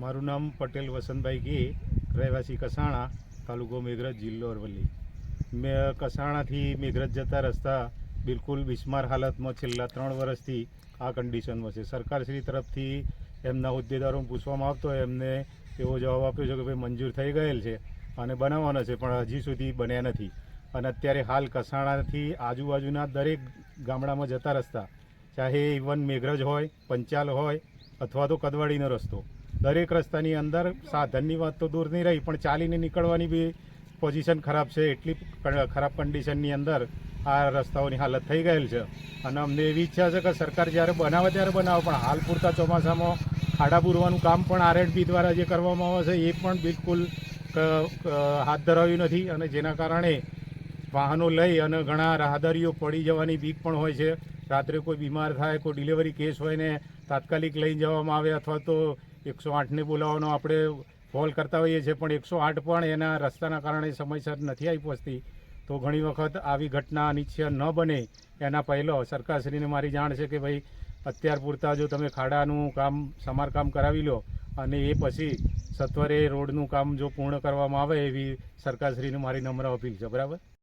મારું નામ પટેલ વસંતભાઈ ઘી, રહેવાસી કસાણા, તાલુકો મેઘરજ, જિલ્લો અરવલ્લી. મેં કસાણાથી મેઘરજ જતા રસ્તા બિલકુલ બિસ્માર હાલતમાં છેલ્લા 3 વર્ષથી આ કન્ડિશનમાં છે. સરકારશ્રી તરફથી એમના હોદ્દેદારોને પૂછવામાં આવતો એમને એવો જવાબ આપ્યો છે કે ભાઈ મંજૂર થઈ ગયેલ છે અને બનાવવાનો છે, પણ હજી સુધી બન્યા નથી. અને અત્યારે હાલ કસાણાથી આજુબાજુના દરેક ગામડામાં જતા રસ્તા, ચાહે ઇવન મેઘરજ હોય, પંચાલ હોય અથવા તો કદવાડીનો રસ્તો, દરેક રસ્તાની અંદર સાધનની વાત તો દૂર નહીં રહી, પણ ચાલીને નીકળવાની બી પોઝિશન ખરાબ છે. એટલી ખરાબ કન્ડિશનની અંદર આ રસ્તાઓની હાલત થઈ ગયેલ છે. અને અમને એવી ઈચ્છા છે કે સરકાર જ્યારે બનાવે ત્યારે બનાવે, પણ હાલ પૂરતા ચોમાસામાં ખાડા પૂરવાનું કામ પણ આરએનબી દ્વારા જે કરવામાં આવે છે એ પણ બિલકુલ હાથ ધરાવ્યું નથી. અને જેના કારણે વાહનો લઈ અને ઘણા રાહદારીઓ પડી જવાની બીક પણ હોય છે. રાત્રે કોઈ બીમાર થાય, કોઈ ડિલિવરી કેસ હોય ને તાત્કાલિક લઈ જવામાં આવે, અથવા તો 108ને બોલાવવાનો આપણે કોલ કરતા હોઈએ છીએ, પણ 108 પણ એના રસ્તાના કારણે સમયસર નથી આવી પહોંચતી. તો ઘણી વખત આવી ઘટના અનિચ્છનીય ન બને એના પહેલાં સરકારશ્રીને મારી જાણ છે કે ભાઈ અત્યાર પૂરતા જો તમે ખાડાનું કામ સમારકામ કરાવી લો અને એ પછી સત્વરે રોડનું કામ જો પૂર્ણ કરવામાં આવે એવી સરકારશ્રીને મારી નમ્ર અપીલ છે. બરાબર.